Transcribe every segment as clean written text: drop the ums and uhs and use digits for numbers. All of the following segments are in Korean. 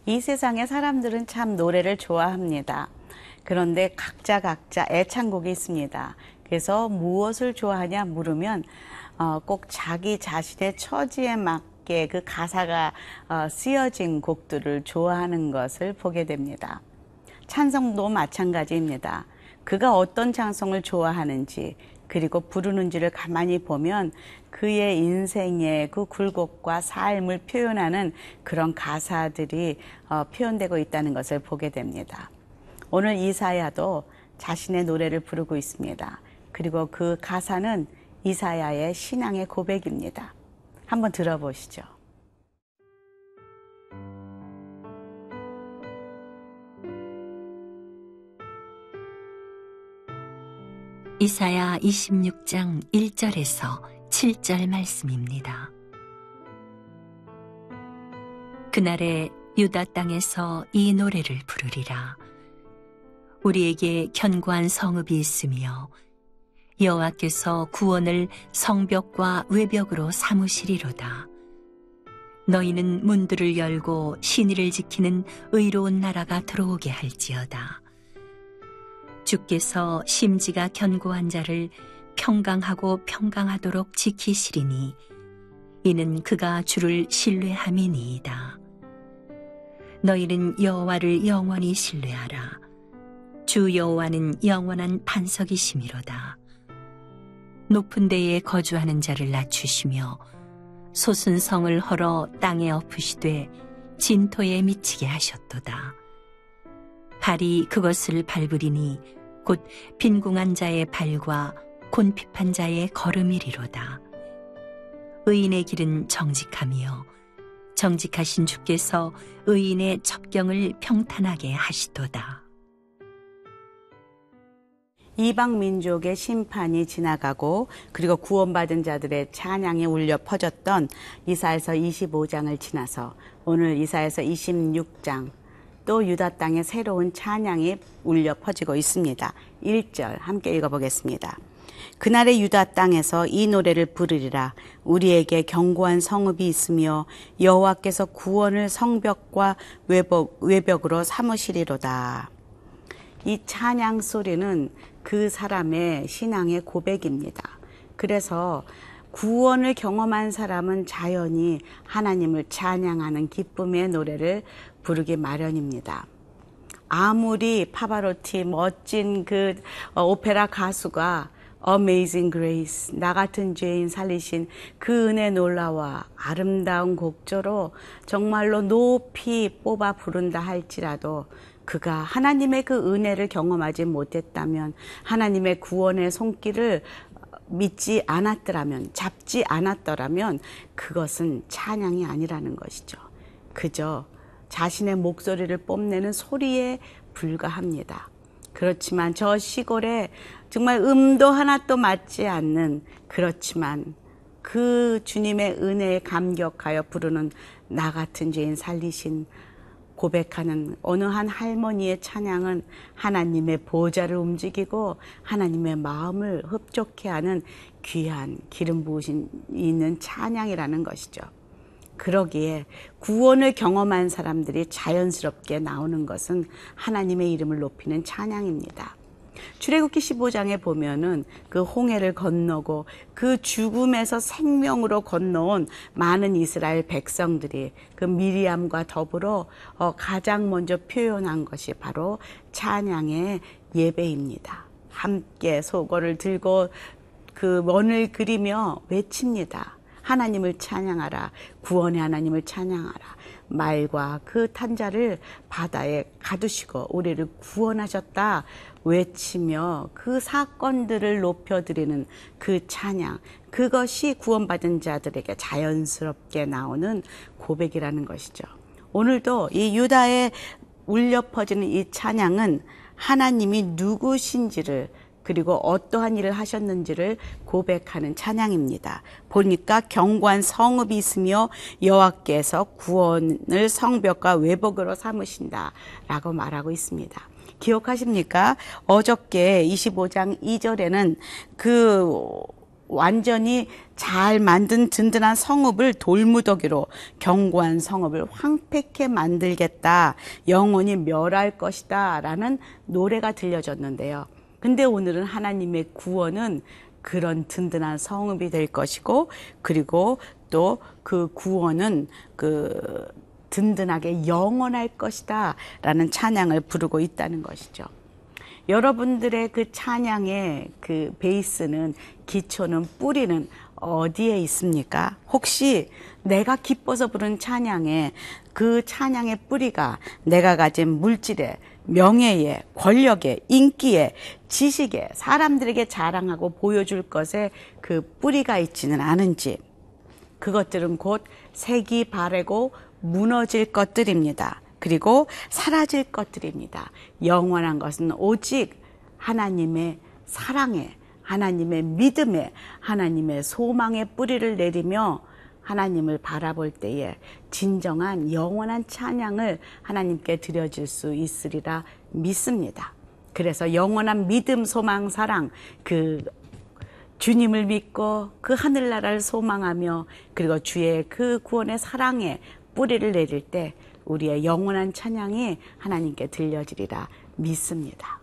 이 세상의 사람들은 참 노래를 좋아합니다. 그런데 각자 애창곡이 있습니다. 그래서 무엇을 좋아하냐 물으면 꼭 자기 자신의 처지에 맞게 그 가사가 쓰여진 곡들을 좋아하는 것을 보게 됩니다. 찬송도 마찬가지입니다. 그가 어떤 찬송을 좋아하는지 그리고 부르는지를 가만히 보면 그의 인생의 그 굴곡과 삶을 표현하는 그런 가사들이 표현되고 있다는 것을 보게 됩니다. 오늘 이사야도 자신의 노래를 부르고 있습니다. 그리고 그 가사는 이사야의 신앙의 고백입니다. 한번 들어보시죠. 이사야 26장 1절에서 7절 말씀입니다. 그날에 유다 땅에서 이 노래를 부르리라. 우리에게 견고한 성읍이 있으며 여호와께서 구원을 성벽과 외벽으로 삼으시리로다. 너희는 문들을 열고 신의를 지키는 의로운 나라가 들어오게 할지어다. 주께서 심지가 견고한 자를 평강하고 평강하도록 지키시리니 이는 그가 주를 신뢰함이니이다. 너희는 여호와를 영원히 신뢰하라. 주 여호와는 영원한 반석이시미로다. 높은 데에 거주하는 자를 낮추시며 솟은 성을 헐어 땅에 엎으시되 진토에 미치게 하셨도다. 발이 그것을 밟으리니 곧 빈궁한 자의 발과 곤핍한 자의 걸음이리로다. 의인의 길은 정직하며 정직하신 주께서 의인의 첩경을 평탄하게 하시도다. 이방 민족의 심판이 지나가고 그리고 구원받은 자들의 찬양이 울려 퍼졌던 이사야서 25장을 지나서 오늘 이사야서 26장 또 유다 땅에 새로운 찬양이 울려 퍼지고 있습니다. 1절 함께 읽어보겠습니다. 그날의 유다 땅에서 이 노래를 부르리라. 우리에게 견고한 성읍이 있으며 여호와께서 구원을 성벽과 외벽으로 삼으시리로다. 이 찬양 소리는 그 사람의 신앙의 고백입니다. 그래서 구원을 경험한 사람은 자연히 하나님을 찬양하는 기쁨의 노래를 부르기 마련입니다. 아무리 파바로티 멋진 그 오페라 가수가 Amazing Grace, 나 같은 죄인 살리신 그 은혜 놀라와 아름다운 곡조로 정말로 높이 뽑아 부른다 할지라도 그가 하나님의 그 은혜를 경험하지 못했다면, 하나님의 구원의 손길을 믿지 않았더라면, 잡지 않았더라면 그것은 찬양이 아니라는 것이죠. 그저 자신의 목소리를 뽐내는 소리에 불과합니다. 그렇지만 저 시골에 정말 음도 하나도 맞지 않는, 그렇지만 그 주님의 은혜에 감격하여 부르는 나 같은 죄인 살리신, 고백하는 어느 한 할머니의 찬양은 하나님의 보좌를 움직이고 하나님의 마음을 흡족해 하는 귀한 기름 부으신 있는 찬양이라는 것이죠. 그러기에 구원을 경험한 사람들이 자연스럽게 나오는 것은 하나님의 이름을 높이는 찬양입니다. 출애굽기 15장에 보면은 그 홍해를 건너고 그 죽음에서 생명으로 건너온 많은 이스라엘 백성들이 그 미리암과 더불어 가장 먼저 표현한 것이 바로 찬양의 예배입니다. 함께 소고를 들고 그 원을 그리며 외칩니다. 하나님을 찬양하라. 구원의 하나님을 찬양하라. 말과 그 탄자를 바다에 가두시고 우리를 구원하셨다 외치며 그 사건들을 높여드리는 그 찬양, 그것이 구원받은 자들에게 자연스럽게 나오는 고백이라는 것이죠. 오늘도 이 유다에 울려 퍼지는 이 찬양은 하나님이 누구신지를, 그리고 어떠한 일을 하셨는지를 고백하는 찬양입니다. 보니까 견고한 성읍이 있으며 여호와께서 구원을 성벽과 외벽으로 삼으신다 라고 말하고 있습니다. 기억하십니까? 어저께 25장 2절에는 그 완전히 잘 만든 든든한 성읍을 돌무더기로 견고한 성읍을 황폐케 만들겠다. 영원히 멸할 것이다. 라는 노래가 들려졌는데요. 근데 오늘은 하나님의 구원은 그런 든든한 성읍이 될 것이고, 그리고 또 그 구원은 든든하게 영원할 것이다. 라는 찬양을 부르고 있다는 것이죠. 여러분들의 그 찬양의 그 베이스는, 기초는, 뿌리는 어디에 있습니까? 혹시 내가 기뻐서 부른 찬양에 그 찬양의 뿌리가 내가 가진 물질에, 명예에, 권력에, 인기에, 지식에, 사람들에게 자랑하고 보여줄 것에 그 뿌리가 있지는 않은지, 그것들은 곧 색이 바래고 무너질 것들입니다. 그리고 사라질 것들입니다. 영원한 것은 오직 하나님의 사랑에, 하나님의 믿음에, 하나님의 소망의 뿌리를 내리며 하나님을 바라볼 때에 진정한 영원한 찬양을 하나님께 드려질 수 있으리라 믿습니다. 그래서 영원한 믿음, 소망, 사랑, 그 주님을 믿고 그 하늘나라를 소망하며, 그리고 주의 그 구원의 사랑에 뿌리를 내릴 때 우리의 영원한 찬양이 하나님께 들려지리라 믿습니다.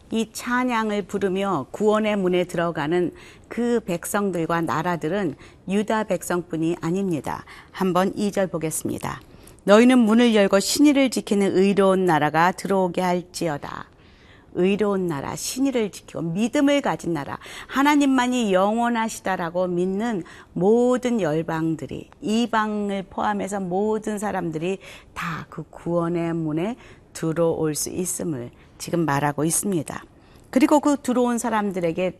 이 찬양을 부르며 구원의 문에 들어가는 그 백성들과 나라들은 유다 백성뿐이 아닙니다. 한번 2절 보겠습니다. 너희는 문을 열고 신의를 지키는 의로운 나라가 들어오게 할지어다. 의로운 나라, 신의를 지키고 믿음을 가진 나라, 하나님만이 영원하시다라고 믿는 모든 열방들이, 이방을 포함해서 모든 사람들이 다 그 구원의 문에 들어올 수 있음을 지금 말하고 있습니다. 그리고 그 들어온 사람들에게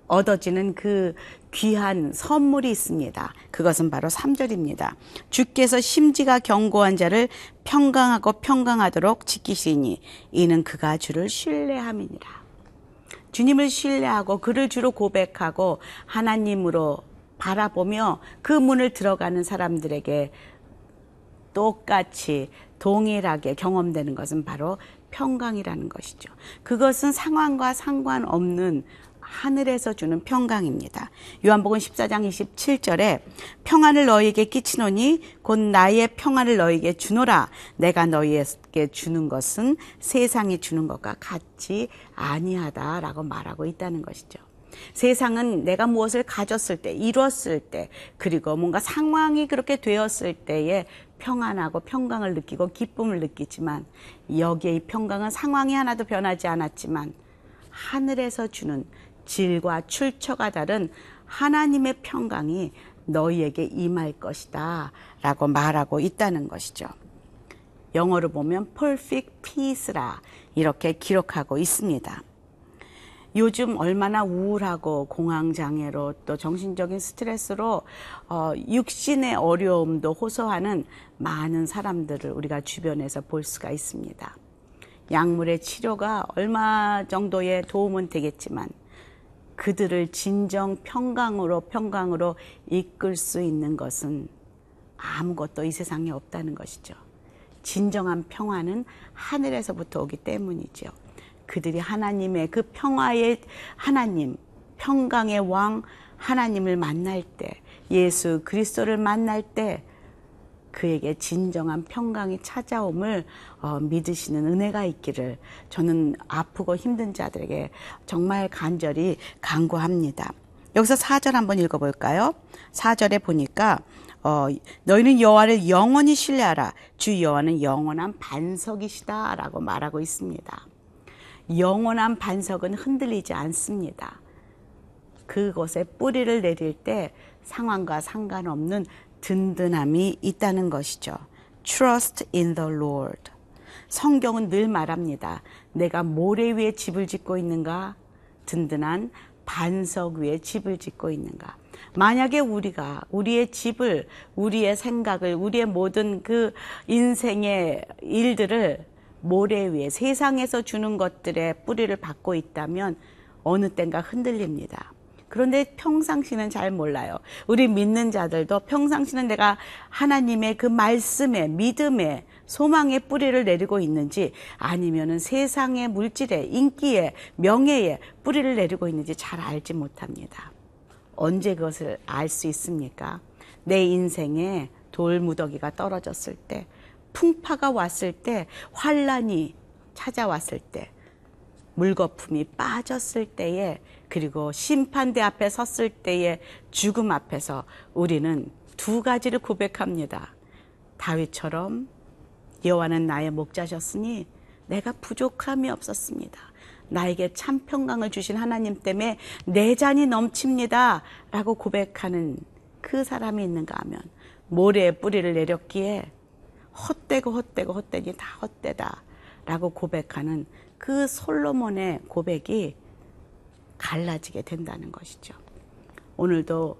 얻어지는 그 귀한 선물이 있습니다. 그것은 바로 3절입니다. 주께서 심지가 견고한 자를 평강하고 평강하도록 지키시니 이는 그가 주를 신뢰함이니라. 주님을 신뢰하고 그를 주로 고백하고 하나님으로 바라보며 그 문을 들어가는 사람들에게 똑같이 동일하게 경험되는 것은 바로 평강이라는 것이죠. 그것은 상황과 상관없는 하늘에서 주는 평강입니다. 요한복음 14장 27절에 평안을 너희에게 끼치노니 곧 나의 평안을 너희에게 주노라. 내가 너희에게 주는 것은 세상이 주는 것과 같지 아니하다라고 말하고 있다는 것이죠. 세상은 내가 무엇을 가졌을 때, 이뤘을 때, 그리고 뭔가 상황이 그렇게 되었을 때에 평안하고 평강을 느끼고 기쁨을 느끼지만, 여기에 이 평강은 상황이 하나도 변하지 않았지만 하늘에서 주는 질과 출처가 다른 하나님의 평강이 너희에게 임할 것이다 라고 말하고 있다는 것이죠. 영어로 보면 perfect peace라 이렇게 기록하고 있습니다. 요즘 얼마나 우울하고 공황장애로 또 정신적인 스트레스로 육신의 어려움도 호소하는 많은 사람들을 우리가 주변에서 볼 수가 있습니다. 약물의 치료가 얼마 정도의 도움은 되겠지만 그들을 진정 평강으로 이끌 수 있는 것은 아무것도 이 세상에 없다는 것이죠. 진정한 평화는 하늘에서부터 오기 때문이죠. 그들이 하나님의 그 평화의 하나님, 평강의 왕 하나님을 만날 때, 예수 그리스도를 만날 때 그에게 진정한 평강이 찾아옴을 믿으시는 은혜가 있기를 저는 아프고 힘든 자들에게 정말 간절히 간구합니다. 여기서 4절 한번 읽어볼까요? 4절에 보니까 너희는 여호와를 영원히 신뢰하라. 주 여호와는 영원한 반석이시다 라고 말하고 있습니다. 영원한 반석은 흔들리지 않습니다. 그곳에 뿌리를 내릴 때 상황과 상관없는 든든함이 있다는 것이죠. Trust in the Lord. 성경은 늘 말합니다. 내가 모래 위에 집을 짓고 있는가? 든든한 반석 위에 집을 짓고 있는가? 만약에 우리가 우리의 집을, 우리의 생각을, 우리의 모든 그 인생의 일들을 모래 위에 세상에서 주는 것들의 뿌리를 받고 있다면 어느 땐가 흔들립니다. 그런데 평상시는 잘 몰라요. 우리 믿는 자들도 평상시는 내가 하나님의 그 말씀에, 믿음에, 소망의 뿌리를 내리고 있는지, 아니면은 세상의 물질에, 인기에, 명예에 뿌리를 내리고 있는지 잘 알지 못합니다. 언제 그것을 알 수 있습니까? 내 인생에 돌무더기가 떨어졌을 때, 풍파가 왔을 때, 환란이 찾아왔을 때, 물거품이 빠졌을 때에, 그리고 심판대 앞에 섰을 때의 죽음 앞에서 우리는 두 가지를 고백합니다. 다윗처럼 여호와는 나의 목자셨으니 내가 부족함이 없었습니다. 나에게 참 평강을 주신 하나님 때문에 내 잔이 넘칩니다 라고 고백하는 그 사람이 있는가 하면, 모래에 뿌리를 내렸기에 헛되니 다 헛되다 라고 고백하는 그 솔로몬의 고백이 갈라지게 된다는 것이죠. 오늘도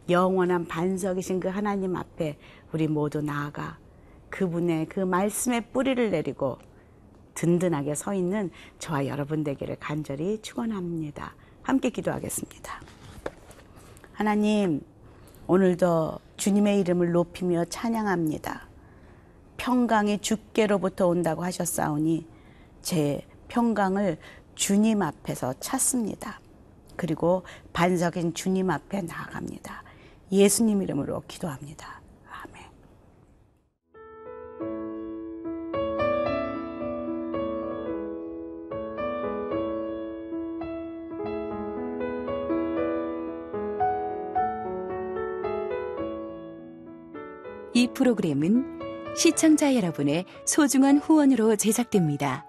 영원한 반석이신 그 하나님 앞에 우리 모두 나아가 그분의 그 말씀의 뿌리를 내리고 든든하게 서 있는 저와 여러분 되기를 간절히 축원합니다. 함께 기도하겠습니다. 하나님, 오늘도 주님의 이름을 높이며 찬양합니다. 평강이 주께로부터 온다고 하셨사오니 제 평강을 주님 앞에서 찾습니다. 그리고 반석인 주님 앞에 나아갑니다. 예수님 이름으로 기도합니다. 아멘. 이 프로그램은 시청자 여러분의 소중한 후원으로 제작됩니다.